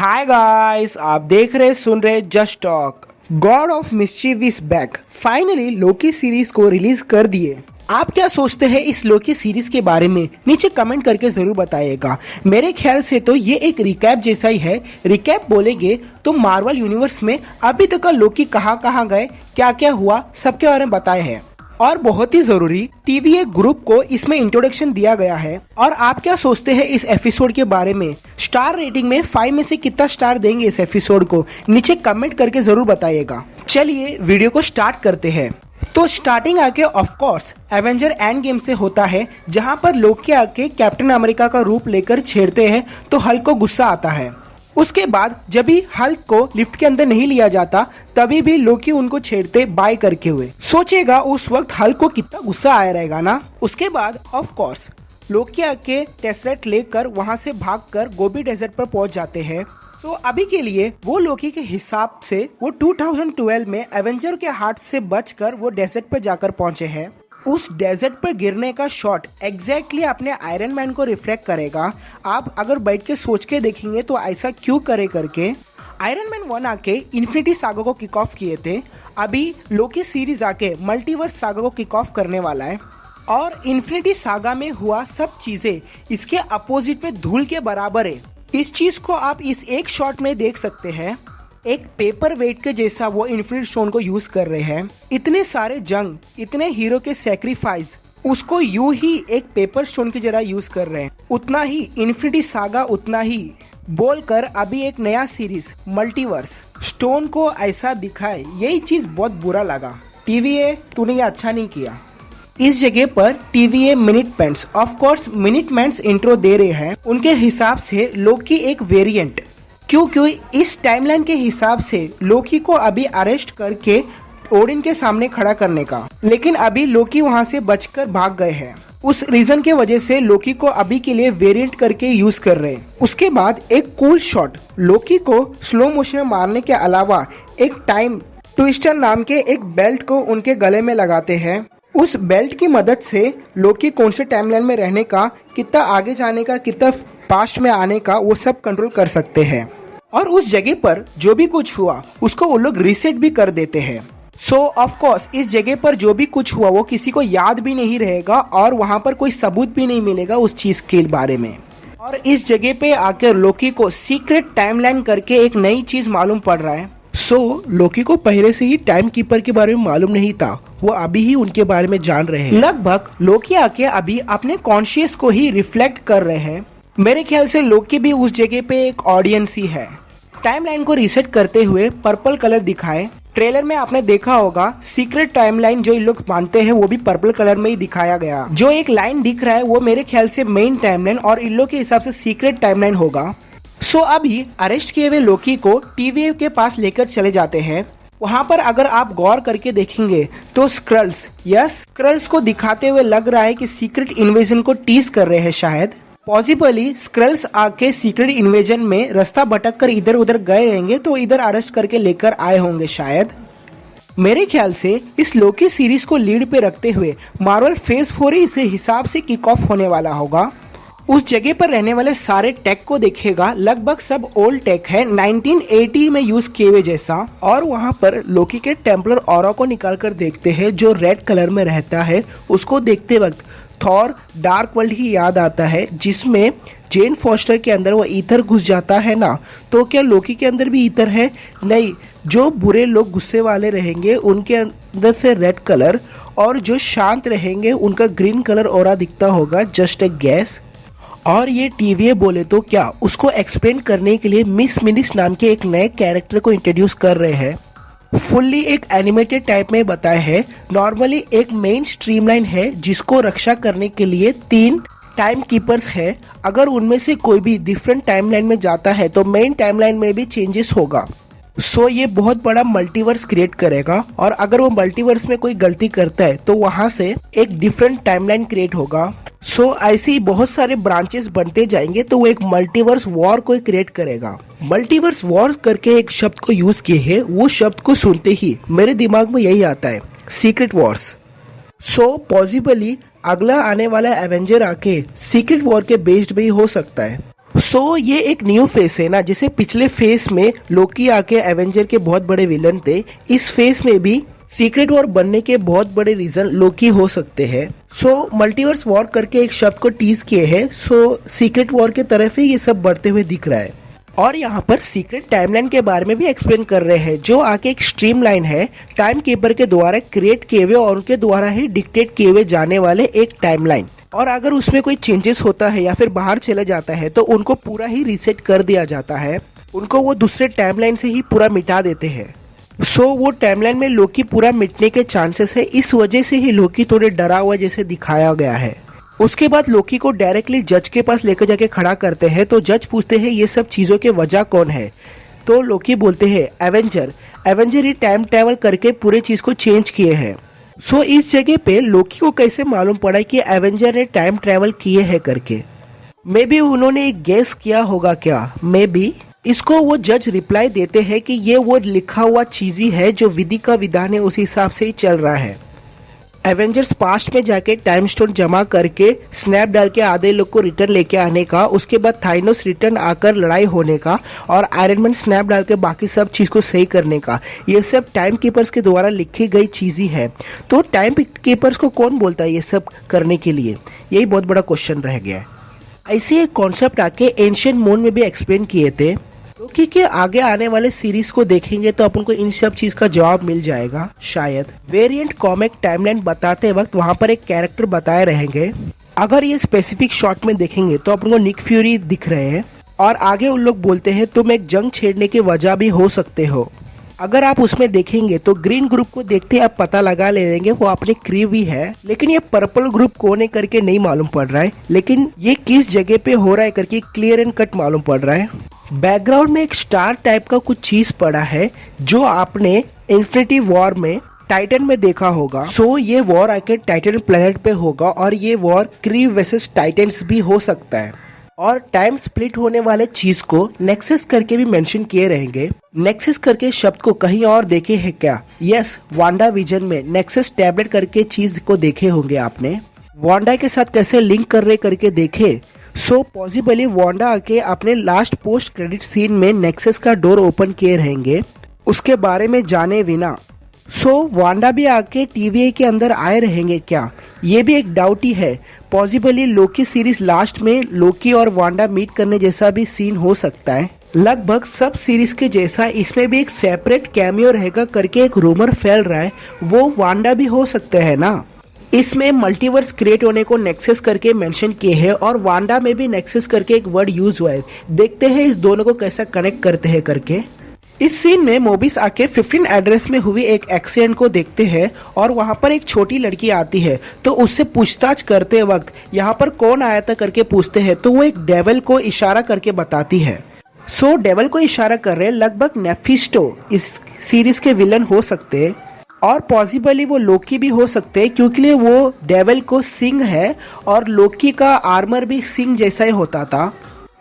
Hi guys, आप देख रहे सुन रहे just talk. God of mischief is back. Finally Loki series को रिलीज कर दिए। आप क्या सोचते हैं इस लोकी सीरीज के बारे में? नीचे कमेंट करके जरूर बताइएगा। मेरे ख्याल से तो ये एक रिकैप जैसा ही है। रिकैप बोलेंगे तो मार्वल यूनिवर्स में अभी तक का लोकी कहाँ गए, क्या क्या हुआ, सबके बारे में बताए हैं। और बहुत ही जरूरी टीवीए ग्रुप को इसमें इंट्रोडक्शन दिया गया है। और आप क्या सोचते हैं इस एपिसोड के बारे में? स्टार रेटिंग में 5 में से कितना स्टार देंगे इस एपिसोड को? नीचे कमेंट करके जरूर बताइएगा। चलिए वीडियो को स्टार्ट करते हैं। तो स्टार्टिंग आके of course Avenger end game से होता है, जहां पर लोकी आके कैप्टन अमेरिका का रूप लेकर छेड़ते हैं तो हल्क को गुस्सा आता है। उसके बाद जब भी हल्क को लिफ्ट के अंदर नहीं लिया जाता तभी भी लोकी उनको छेड़ते बाय करके हुए। सोचेगा उस वक्त हल्क को कितना गुस्सा आया रहेगा ना। उसके बाद ऑफ कोर्स लोकी आके टेसरेट लेकर वहां से भागकर गोबी डेजर्ट पर पहुंच जाते हैं। तो अभी के लिए वो लोकी के हिसाब से वो 2012 में एवेंजर के हाथ से बचकर वो डेजर्ट पर जाकर पहुंचे हैं। उस डेजर्ट पर गिरने का शॉट एग्जैक्टली अपने आयरन मैन को रिफ्लेक्ट करेगा। आप अगर बैठ के सोच के देखेंगे तो ऐसा क्यों करे करके आयरन मैन 1 आके इन्फिनिटी सागा को किक ऑफ किए थे। अभी लोकी सीरीज आके मल्टीवर्स सागा को किक ऑफ करने वाला है। और इन्फिनिटी सागा में हुआ सब चीजें इसके अपोजिट में धूल के बराबर है। इस चीज को आप इस एक शॉट में देख सकते हैं। एक पेपर वेट के जैसा वो इन्फिनिटी स्टोन को यूज कर रहे हैं। इतने सारे जंग, इतने हीरो के सैक्रिफाइस, उसको यूं ही एक पेपर स्टोन की जगह यूज कर रहे हैं। उतना ही इन्फिनिटी सागा, उतना ही बोलकर अभी एक नया सीरीज मल्टीवर्स स्टोन को ऐसा दिखाए, यही चीज बहुत बुरा लगा। टीवीए तूने ये अच्छा नहीं किया। इस जगह पर टीवीए मिनिट पेंट्स, ऑफ कोर्स मिनिट मैंस इंट्रो दे रहे हैं। उनके हिसाब से लोकी एक वेरिएंट, क्योंकि इस टाइमलाइन के हिसाब से लोकी को अभी अरेस्ट करके ओडिन के सामने खड़ा करने का, लेकिन अभी लोकी वहां से बचकर भाग गए हैं। उस रीजन के वजह से लोकी को अभी के लिए वेरिएंट करके यूज कर रहे हैं। उसके बाद एक कूल शॉट लोकी को स्लो मोशन में मारने के अलावा एक टाइम ट्विस्टर नाम के एक बेल्ट को उनके गले में लगाते हैं। उस बेल्ट की मदद से लोकी कौन से टाइमलाइन में रहने का, कितना आगे जाने का, कितना पास्ट में आने का, वो सब कंट्रोल कर सकते हैं। और उस जगह पर जो भी कुछ हुआ उसको वो लोग रीसेट भी कर देते हैं। सो ऑफ कोर्स इस जगह पर जो भी कुछ हुआ वो किसी को याद भी नहीं रहेगा और वहां पर कोई सबूत भी नहीं मिलेगा उस चीज के बारे में। और इस जगह पे आकर लोकी को सीक्रेट टाइमलाइन करके एक नई चीज मालूम पड़ रहा है। लोकी को पहले से ही टाइम कीपर के बारे में मालूम नहीं था, वो अभी ही उनके बारे में जान रहे हैं। लगभग लोकी आके अभी अपने कॉन्शियस को ही रिफ्लेक्ट कर रहे हैं। मेरे ख्याल से लोकी भी उस जगह पे एक ऑडियंस ही है। टाइमलाइन को रीसेट करते हुए पर्पल कलर दिखाए। ट्रेलर में आपने देखा होगा सीक्रेट टाइमलाइन जो इन लोग मानते हैं वो भी पर्पल कलर में ही दिखाया गया। जो एक लाइन दिख रहा है वो मेरे ख्याल से मेन टाइमलाइन और इन लोग के हिसाब से सीक्रेट टाइमलाइन होगा। अभी अरेस्ट किए हुए लोकी को टीवीए के पास लेकर चले जाते हैं। वहां पर अगर आप गौर करके देखेंगे तो स्क्रल्स को दिखाते हुए लग रहा है कि सीक्रेट इन्वेजन को टीज कर रहे हैं। शायद पॉसिबली स्क्रल्स आके सीक्रेट इन्वेजन में रास्ता भटक कर इधर उधर गए रहेंगे तो इधर अरेस्ट करके लेकर आए होंगे शायद। मेरे ख्याल से इस लोकी सीरीज को लीड पे रखते हुए मार्वल फेज 4 इस हिसाब से किक ऑफ होने वाला होगा। उस जगह पर रहने वाले सारे टेक को देखेगा, लगभग सब ओल्ड टेक है, 1980 में यूज किए हुए जैसा। और वहां पर लोकी के टेम्पलर ऑरा को निकाल कर देखते हैं जो रेड कलर में रहता है। उसको देखते वक्त थॉर डार्क वर्ल्ड ही याद आता है, जिसमें जेन फॉस्टर के अंदर वो ईथर घुस जाता है ना। तो क्या लोकी के अंदर भी ईथर है? नहीं, जो बुरे लोग गुस्से वाले रहेंगे उनके अंदर से रेड कलर, और जो शांत रहेंगे उनका ग्रीन कलर ऑरा दिखता होगा। Just a gas. और ये टीवीए बोले तो क्या, उसको एक्सप्लेन करने के लिए मिस मिनिक्स नाम के एक नए कैरेक्टर को इंट्रोड्यूस कर रहे हैं। फुल्ली एक एनिमेटेड टाइप में बताया है। नॉर्मली एक मेन स्ट्रीमलाइन है जिसको रक्षा करने के लिए 3 टाइम कीपर्स है। अगर उनमें से कोई भी डिफरेंट टाइमलाइन में जाता है तो मेन टाइमलाइन में भी चेंजेस होगा। ये बहुत बड़ा मल्टीवर्स क्रिएट करेगा। और अगर वो मल्टीवर्स में कोई गलती करता है तो वहां से एक डिफरेंट टाइमलाइन क्रिएट होगा। ऐसे ही बहुत सारे ब्रांचेस बनते जाएंगे तो वो एक मल्टीवर्स वॉर को क्रिएट करेगा। मल्टीवर्स वॉर करके एक शब्द को यूज किए है, वो शब्द को सुनते ही मेरे दिमाग में यही आता है, सीक्रेट वॉर्स। पॉसिबली अगला आने वाला एवेंजर आके सीक्रेट वॉर के बेस्ड में ही हो सकता है। ये एक न्यू फेस है ना, जैसे पिछले फेस में लोकी आके एवेंजर के बहुत बड़े विलन थे, इस फेस में भी सीक्रेट वॉर बनने के बहुत बड़े रीजन लोकी हो सकते हैं। मल्टीवर्स वॉर करके एक शब्द को टीज किए हैं, सीक्रेट वॉर के तरफ ही ये सब बढ़ते हुए दिख रहा है। और यहाँ पर सीक्रेट टाइमलाइन के बारे में भी एक्सप्लेन कर रहे हैं, जो आके एक स्ट्रीमलाइन है टाइम कीपर के द्वारा क्रिएट किए हुए और उनके द्वारा ही डिक्टेट किए हुए जाने वाले एक टाइमलाइन। और अगर उसमें कोई चेंजेस होता है या फिर बाहर चले जाता है तो उनको पूरा ही रीसेट कर दिया जाता है, उनको वो दूसरे टाइमलाइन से ही पूरा मिटा देते हैं। वो टाइमलाइन में लोकी पूरा मिटने के चांसेस है, इस वजह से ही लोकी थोड़े डरा हुआ जैसे दिखाया गया है। उसके बाद लोकी को डायरेक्टली जज के पास लेकर जाके खड़ा करते हैं, तो जज पूछते हैं ये सब चीजों के वजह कौन है। तो लोकी बोलते हैं एवेंजर ही टाइम ट्रेवल करके पूरे चीज को चेंज किए हैं। इस जगह पे लोकी को कैसे मालूम पड़ा कि एवेंजर ने टाइम ट्रेवल किए हैं करके? मे बी उन्होंने एक गेस किया होगा क्या? मे बी इसको वो जज रिप्लाई देते हैं कि ये वो लिखा हुआ चीज ही है, जो विधि का विधान है उस हिसाब से ही चल रहा है। एवेंजर्स पास्ट में जाके टाइम स्टोन जमा करके स्नैप डाल के आधे लोग को रिटर्न लेके आने का, उसके बाद थाइनोस रिटर्न आकर लड़ाई होने का, और आयरन मैन स्नैप डाल के बाकी सब चीज को सही करने का, ये सब टाइम कीपर्स के द्वारा लिखी गई चीज ही है। तो टाइम कीपर्स को कौन बोलता है ये सब करने के लिए? यही बहुत बड़ा क्वेश्चन रह गया है। ऐसे एक कॉन्सेप्ट आके एंशिएंट मून में भी एक्सप्लेन किए थे, क्योंकि आगे आने वाले सीरीज को देखेंगे तो अपन को इन सब चीज का जवाब मिल जाएगा शायद। वेरिएंट कॉमिक टाइमलाइन बताते वक्त वहां पर एक कैरेक्टर बताए रहेंगे, अगर ये स्पेसिफिक शॉट में देखेंगे तो अपन को निक फ्यूरी दिख रहे हैं, और आगे उन लोग बोलते हैं तुम एक जंग छेड़ने की वजह भी हो सकते हो। अगर आप उसमें देखेंगे तो ग्रीन ग्रुप को देखते आप पता लगा ले लेंगे वो अपने क्रीव ही है, लेकिन ये पर्पल ग्रुप कौन है करके नहीं मालूम पड़ रहा है, लेकिन ये किस जगह पे हो रहा है करके क्लियर एंड कट मालूम पड़ रहा है। बैकग्राउंड में एक स्टार टाइप का कुछ चीज पड़ा है, जो आपने इन्फिनिटी वॉर में टाइटन में देखा होगा। ये वॉर आके टाइटन प्लेनेट पे होगा, और ये वॉर क्रीव वर्सेस टाइटन्स भी हो सकता है। और टाइम स्प्लिट होने वाले चीज को नेक्सस करके भी मेंशन किए रहेंगे। नेक्सस करके शब्द को कहीं और देखे है क्या? यस, वांडा विजन में नेक्सस टैबलेट करके चीज को देखे होंगे आपने। वांडा के साथ कैसे लिंक कर रहे करके देखे। पॉसिबली वांडा आके अपने लास्ट पोस्ट क्रेडिट सीन में नेक्सस का डोर ओपन किए रहेंगे, उसके बारे में जाने बिना। वांडा भी आके TVA के अंदर आए रहेंगे क्या? ये भी एक डाउट ही है। पॉसिबली लोकी सीरीज लास्ट में लोकी और वांडा मीट करने जैसा भी सीन हो सकता है। लगभग सब सीरीज के जैसा इसमें भी एक सेपरेट कैमियो रहेगा करके एक रूमर फैल रहा है, वो वांडा भी हो सकते हैं ना। इसमें मल्टीवर्स क्रिएट होने को नेक्सस करके मेंशन किए हैं, और वांडा में भी नेक्सस करके एक वर्ड यूज हुआ है। देखते हैं इस दोनों को कैसा कनेक्ट करते हैं करके। इस सीन में मोबिस आके 15 एड्रेस में हुई एक एक्सीडेंट को देखते हैं, और वहां पर एक छोटी लड़की आती है, तो उससे पूछताछ करते वक्त यहाँ पर कौन आया था करके पूछते हैं, तो वो एक डेविल को इशारा करके बताती है। डेविल को इशारा कर रहे लगभग नेफिस्टो इस सीरीज के विलन हो सकते हैं, और पॉसिबली वो लोकी भी हो सकते हैं, क्योंकि वो डेविल को सिंग है और लोकी का आर्मर भी सिंग जैसा ही होता था।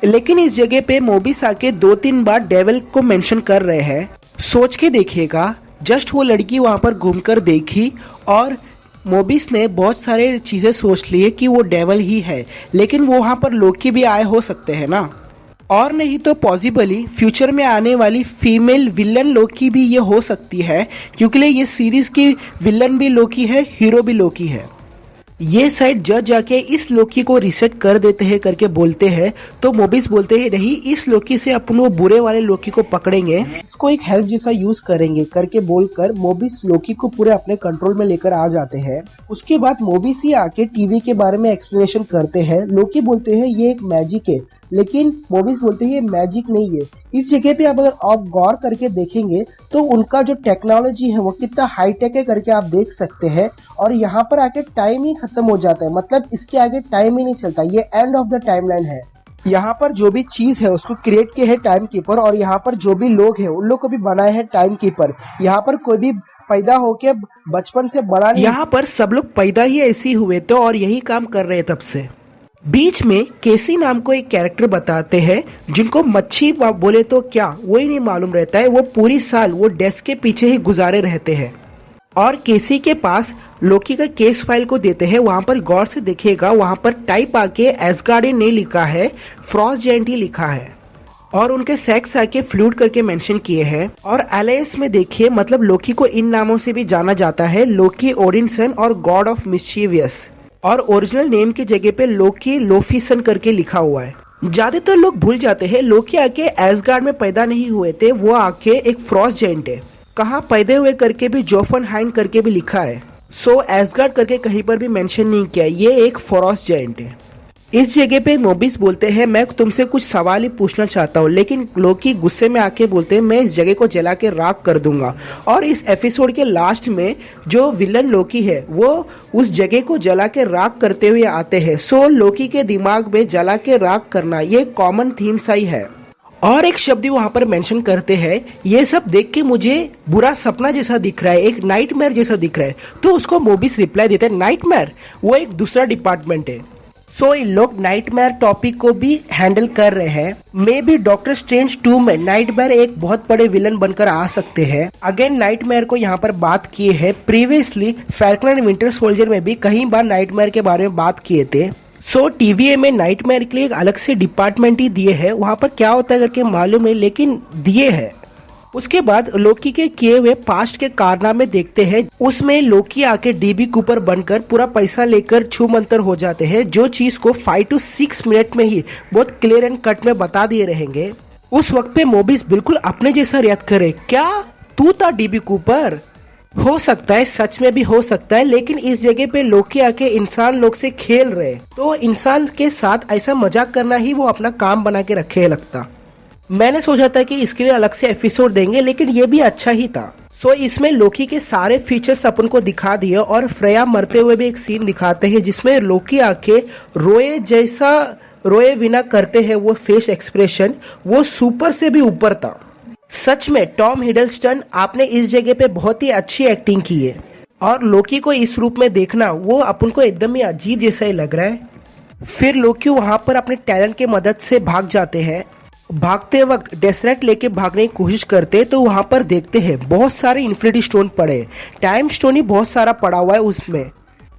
लेकिन इस जगह पे मोबिस आके 2-3 बार डेविल को मेंशन कर रहे हैं। सोच के देखिएगा, जस्ट वो लड़की वहां पर घूमकर देखी और मोबिस ने बहुत सारे चीजें सोच ली कि वो डेविल ही है, लेकिन वो वहां पर लोकी भी आए हो सकते हैं ना। और नहीं तो पॉसिबली फ्यूचर में आने वाली फीमेल विलन लोकी भी ये हो सकती है, क्योंकि ये सीरीज की विलन भी लोकी है, हीरो भी लोकी है। ये साइड जज जाके इस लोकी को रिसेट कर देते हैं करके बोलते हैं, तो मोबिस बोलते हैं नहीं, इस लोकी से अपन वो बुरे वाले लोकी को पकड़ेंगे, इसको एक हेल्प जैसा यूज करेंगे करके बोलकर मोबिस लोकी को पूरे अपने कंट्रोल में लेकर आ जाते हैं। उसके बाद मोबिस ही आके टीवी के बारे में एक्सप्लेनेशन करते हैं। लोकी बोलते हैं ये एक मैजिक है, लेकिन मोबिस बोलते हैं ये मैजिक नहीं है। इस जगह पे अगर आप गौर करके देखेंगे तो उनका जो टेक्नोलॉजी है वो कितना हाईटेक है करके आप देख सकते हैं, और यहाँ पर आके टाइम ही खत्म हो जाता है, मतलब इसके आगे टाइम ही नहीं चलता। ये एंड ऑफ द टाइमलाइन है। यहाँ पर जो भी चीज है उसको क्रिएट किए है टाइम कीपर, और यहाँ पर जो भी लोग है उन लोग को भी बनाए है टाइम कीपर। यहाँ पर कोई भी पैदा होके बचपन से बड़ा नहीं, यहाँ पर सब लोग पैदा ही ऐसे हुए थे और यही काम कर रहे तब से। बीच में केसी नाम को एक कैरेक्टर बताते हैं, जिनको मच्छी बोले तो क्या वो ही नहीं मालूम रहता है। वो पूरी साल वो डेस्क के पीछे ही गुजारे रहते हैं। और केसी के पास लोकी का केस फाइल को देते हैं। वहां पर गौर से देखिएगा, वहां पर टाइप आके एसगार्डियन नहीं लिखा है, फ्रॉस्ट जायंट ही लिखा है और उनके सेक्स आके फ्लूड करके मेंशन किए हैं। और अलायंस में देखिए, मतलब लोकी को इन नामों से भी जाना जाता है, लोकी ओडिनसन और गॉड ऑफ मिस्चीवियस, और ओरिजिनल नेम की जगह पे लोकी लोफिसन करके लिखा हुआ है। ज्यादातर लोग भूल जाते हैं लोकी आके एसगार्ड में पैदा नहीं हुए थे, वो आके एक फ्रॉस्ट जायंट है। कहाँ पैदा हुए करके भी जोफनहाइम करके भी लिखा है, सो एसगार्ड करके कहीं पर भी मेंशन नहीं किया, ये एक फ्रॉस्ट जायंट है। इस जगह पे मोबिस बोलते हैं मैं तुमसे कुछ सवाल ही पूछना चाहता हूँ, लेकिन लोकी गुस्से में आके बोलते हैं मैं इस जगह को जला के राख कर दूंगा। और इस एपिसोड के लास्ट में जो विलन लोकी है वो उस जगह को जला के राख करते हुए आते हैं। सो लोकी के दिमाग में जला के राख करना ये कॉमन थीम सा ही है। और एक शब्द वहां पर मेंशन करते हैं, ये सब देख के मुझे बुरा सपना जैसा दिख रहा है, एक नाइटमेयर जैसा दिख रहा है। तो उसको मोबिस रिप्लाई देते हैं नाइटमेयर वो एक दूसरा डिपार्टमेंट है। सो इन लोग नाइटमेयर टॉपिक को भी हैंडल कर रहे हैं। मे बी डॉक्टर स्ट्रेंज 2 में नाइटमेयर एक बहुत बड़े विलन बनकर आ सकते हैं। अगेन नाइटमेयर को यहाँ पर बात किए हैं, previously falcon and winter soldier में भी कई बार नाइटमेयर के बारे में बात किए थे। सो टीवीए में नाइटमेयर के लिए एक अलग से डिपार्टमेंट ही दिए है, वहां पर क्या होता है करके मालूम नहीं, लेकिन दिए है। उसके बाद लोकी के किए हुए पास्ट के कारनामे देखते हैं, उसमें लोकी आके डीबी कूपर बनकर पूरा पैसा लेकर छू मंतर हो जाते हैं, जो चीज को 5 to 6 मिनट में ही बहुत क्लियर एंड कट में बता दिए रहेंगे। उस वक्त पे मोबिस बिल्कुल अपने जैसा रिएक्ट करे, क्या तू था डीबी कूपर? हो सकता है, सच में भी हो सकता है, लेकिन इस जगह पे लोकी आके इंसान लोग से खेल रहे, तो इंसान के साथ ऐसा मजाक करना ही वो अपना काम बना के रखे है लगता। मैंने सोचा था कि इसके लिए अलग से एपिसोड देंगे, लेकिन ये भी अच्छा ही था। सो इसमें लोकी के सारे फीचर्स अपन को दिखा दिए और फ्रेया मरते हुए भी एक सीन दिखाते हैं, जिसमें लोकी आके रोए जैसा रोए बिना करते हैं, वो फेस एक्सप्रेशन वो सुपर से भी ऊपर था। सच में टॉम हिडलस्टन आपने इस जगह पे बहुत ही अच्छी एक्टिंग की है, और लोकी को इस रूप में देखना वो अपन को एकदम ही अजीब जैसा ही लग रहा है। फिर लोकी वहां पर अपने टैलेंट के मदद से भाग जाते हैं। भागते वक्त डेसरेट लेके भागने की कोशिश करते तो वहां पर देखते हैं बहुत सारे इन्फिनिटी स्टोन पड़े, टाइम स्टोन ही बहुत सारा पड़ा हुआ है उसमें,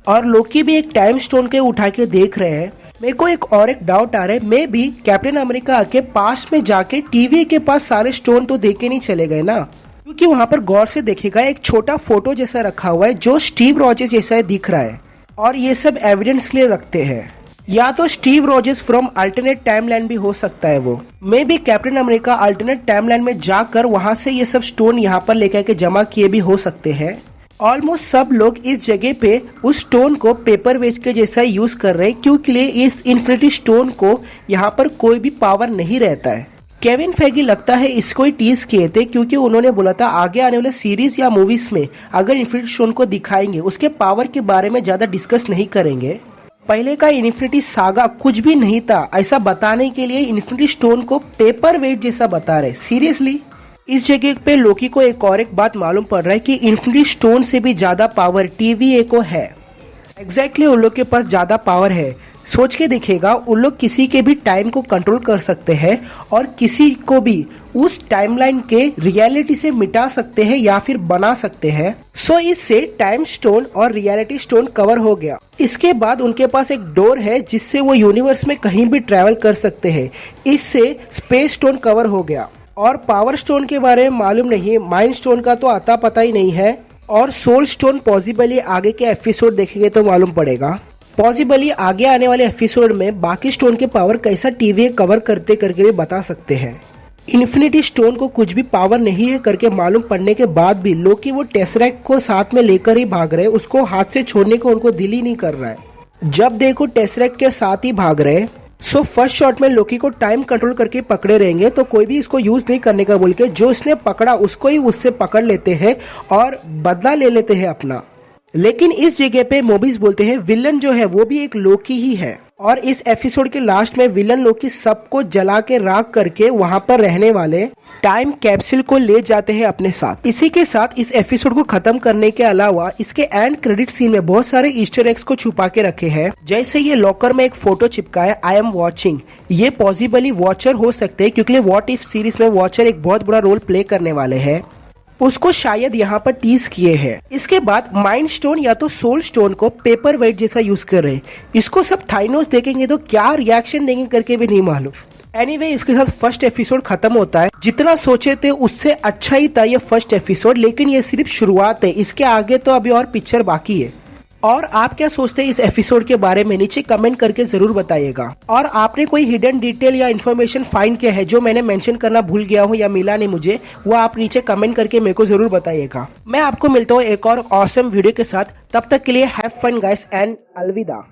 और लोकी भी एक टाइम स्टोन के उठा के देख रहे हैं। मेरे को एक डाउट आ रहा है, मे भी कैप्टन अमेरिका आके पास में जाके टीवी के पास सारे स्टोन तो देके नहीं चले गए ना, क्योंकि वहां पर गौर से देखेगा एक छोटा फोटो जैसा रखा हुआ है जो स्टीव रॉजर्स जैसा दिख रहा है, और ये सब एविडेंस के लिए रखते हैं। या तो Steve Rogers from alternate timeline भी हो सकता है, वो may be captain America alternate timeline में जाकर वहां से ये सब स्टोन यहाँ पर लेकर के जमा किए भी हो सकते हैं। ऑलमोस्ट सब लोग इस जगह पे उस स्टोन को पेपर वेट के जैसा यूज कर रहे हैं, क्योंकि इस इन्फिनिटी स्टोन को यहाँ पर कोई भी पावर नहीं रहता है। केविन फेगी लगता है इसको ही टीज किए थे, क्योंकि उन्होंने बोला था आगे आने वाले सीरीज या मूवीज में अगर इन्फिनिटी स्टोन को दिखाएंगे उसके पावर के बारे में ज्यादा डिस्कस नहीं करेंगे। पहले का इन्फिनिटी सागा कुछ भी नहीं था, ऐसा बताने के लिए इन्फिनिटी स्टोन को पेपर वेट जैसा बता रहे। सीरियसली इस जगह पे लोकी को एक बात मालूम पड़ रहा है कि इन्फिनिटी स्टोन से भी ज्यादा पावर TVA को है। एग्जैक्टली उन लोग के पास ज्यादा पावर है। सोच के देखेगा, उन लोग किसी के भी टाइम को कंट्रोल कर सकते हैं और किसी को भी उस टाइमलाइन के रियलिटी से मिटा सकते हैं या फिर बना सकते हैं। सो इससे टाइम स्टोन और रियलिटी स्टोन कवर हो गया। इसके बाद उनके पास एक डोर है जिससे वो यूनिवर्स में कहीं भी ट्रेवल कर सकते हैं। इससे स्पेस स्टोन कवर हो गया। और पावर स्टोन के बारे में मालूम नहीं, माइंड स्टोन का तो आता पता ही नहीं है, और सोल स्टोन पॉसिबली आगे के एपिसोड देखेंगे तो मालूम पड़ेगा। पॉसिबली आगे आने वाले एपिसोड में बाकी स्टोन के पावर कैसा टीवी कवर करते करके भी बता सकते हैं। इन्फिनिटी स्टोन को कुछ भी पावर नहीं है करके मालूम पड़ने के बाद भी लोकी वो टेसरेक्ट को साथ में लेकर ही भाग रहे, उसको हाथ से छोड़ने को उनको दिल ही नहीं कर रहा है। जब देखो टेसरेक्ट के साथ ही भाग रहे। सो फर्स्ट शॉट में लोकी को टाइम कंट्रोल करके पकड़े रहेंगे, तो कोई भी इसको यूज नहीं करने का बोल के जो इसने पकड़ा उसको ही उससे पकड़ लेते हैं और बदला ले लेते हैं अपना। लेकिन इस जगह पे मोबिस बोलते हैं विलन जो है वो भी एक लोकी ही है, और इस एपिसोड के लास्ट में विलन लोकी सबको जला के राख करके वहां पर रहने वाले टाइम कैप्सूल को ले जाते हैं अपने साथ। इसी के साथ इस एपिसोड को खत्म करने के अलावा इसके एंड क्रेडिट सीन में बहुत सारे ईस्टर एग्स को छुपा के रखे हैं। जैसे ये लॉकर में एक फोटो चिपका है, आई एम वॉचिंग। ये पॉसिबली वॉचर हो सकते हैं, क्योंकि व्हाट इफ सीरीज में वॉचर एक बहुत बड़ा रोल प्ले करने वाले हैं। उसको शायद यहाँ पर टीज किए हैं। इसके बाद माइंड स्टोन या तो सोल स्टोन को पेपर वेट जैसा यूज कर रहे हैं। इसको सब थाइनोस देखेंगे तो क्या रिएक्शन देंगे करके भी नहीं मालूम। एनीवे, इसके साथ फर्स्ट एपिसोड खत्म होता है। जितना सोचे थे उससे अच्छा ही था ये फर्स्ट एपिसोड, लेकिन ये सिर्फ शुरुआत है। इसके आगे तो अभी और पिक्चर बाकी है। और आप क्या सोचते हैं इस एपिसोड के बारे में नीचे कमेंट करके जरूर बताइएगा। और आपने कोई हिडन डिटेल या इन्फॉर्मेशन फाइंड किया है जो मैंने मेंशन करना भूल गया हूँ या मिला नहीं मुझे, वो आप नीचे कमेंट करके मेरे को जरूर बताइएगा। मैं आपको मिलता हूँ एक और ऑसम वीडियो के साथ। तब तक के लिए हैव फन गाइस एंड अलविदा।